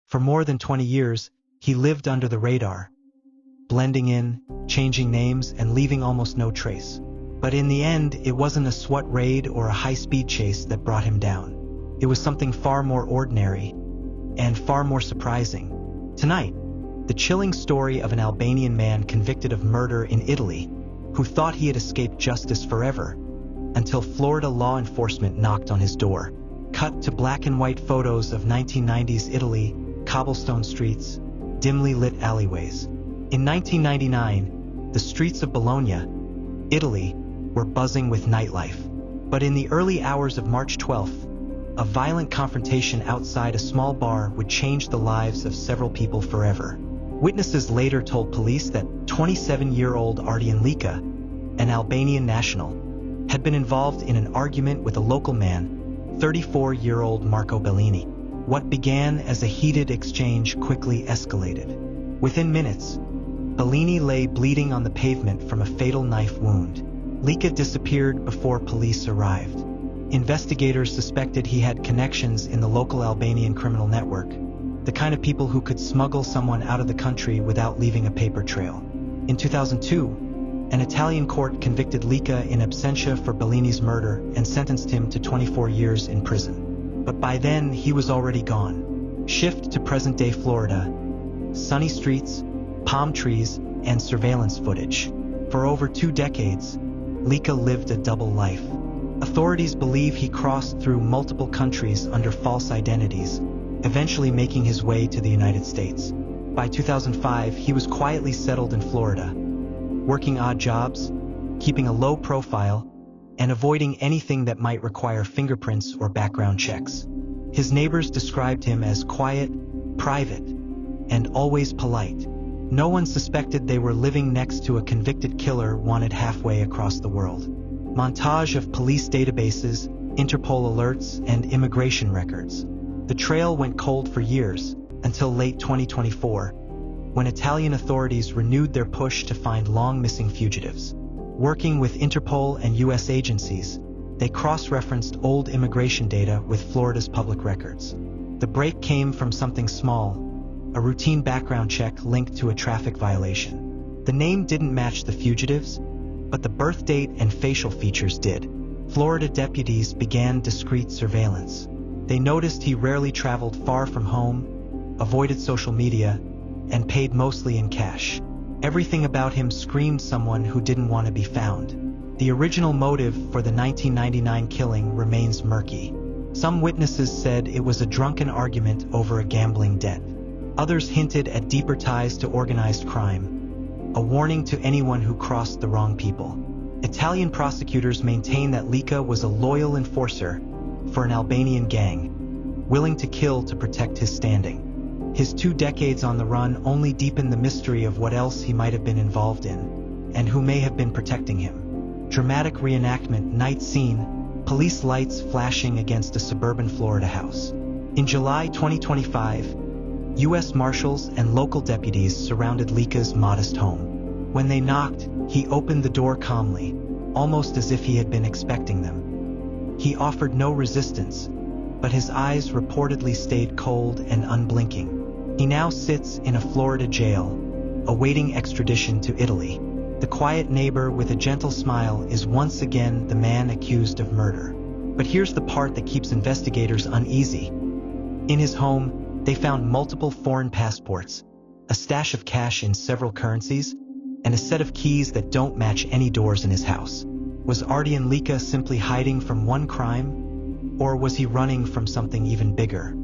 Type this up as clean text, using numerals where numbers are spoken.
For more than 20 years, he lived under the radar, blending in, changing names, and leaving almost no trace. But in the end, it wasn't a SWAT raid or a high-speed chase that brought him down. It was something far more ordinary and far more surprising. Tonight, the chilling story of an Albanian man convicted of murder in Italy, who thought he had escaped justice forever, until Florida law enforcement knocked on his door. Cut to black and white photos of 1990s Italy, cobblestone streets, dimly lit alleyways. In 1999, the streets of Bologna, Italy, were buzzing with nightlife. But in the early hours of March 12th, a violent confrontation outside a small bar would change the lives of several people forever. Witnesses later told police that 27-year-old Ardian Leka, an Albanian national, had been involved in an argument with a local man, 34-year-old Marco Bellini. What began as a heated exchange quickly escalated. Within minutes, Bellini lay bleeding on the pavement from a fatal knife wound. Leka disappeared before police arrived. Investigators suspected he had connections in the local Albanian criminal network, the kind of people who could smuggle someone out of the country without leaving a paper trail. In 2002, an Italian court convicted Leka in absentia for Bellini's murder and sentenced him to 24 years in prison. But by then, he was already gone. Shift to present-day Florida. Sunny streets, palm trees, and surveillance footage. For over 2 decades, Leka lived a double life. Authorities believe he crossed through multiple countries under false identities, eventually making his way to the United States. By 2005, he was quietly settled in Florida, working odd jobs, keeping a low profile, and avoiding anything that might require fingerprints or background checks. His neighbors described him as quiet, private, and always polite. No one suspected they were living next to a convicted killer wanted halfway across the world. Montage of police databases, Interpol alerts, and immigration records. The trail went cold for years, until late 2024, when Italian authorities renewed their push to find long-missing fugitives. Working with Interpol and U.S. agencies, they cross-referenced old immigration data with Florida's public records. The break came from something small, a routine background check linked to a traffic violation. The name didn't match the fugitives, but the birth date and facial features did. Florida deputies began discreet surveillance. They noticed he rarely traveled far from home, avoided social media, and paid mostly in cash. Everything about him screamed someone who didn't want to be found. The original motive for the 1999 killing remains murky. Some witnesses said it was a drunken argument over a gambling debt. Others hinted at deeper ties to organized crime, a warning to anyone who crossed the wrong people. Italian prosecutors maintain that Leka was a loyal enforcer for an Albanian gang, willing to kill to protect his standing. His 2 decades on the run only deepened the mystery of what else he might have been involved in, and who may have been protecting him. Dramatic reenactment, night scene, police lights flashing against a suburban Florida house. In July 2025, U.S. Marshals and local deputies surrounded Leka's modest home. When they knocked, he opened the door calmly, almost as if he had been expecting them. He offered no resistance, but his eyes reportedly stayed cold and unblinking. He now sits in a Florida jail, awaiting extradition to Italy. The quiet neighbor with a gentle smile is once again the man accused of murder. But here's the part that keeps investigators uneasy. In his home, they found multiple foreign passports, a stash of cash in several currencies, and a set of keys that don't match any doors in his house. Was Ardian Leka simply hiding from one crime? Or was he running from something even bigger?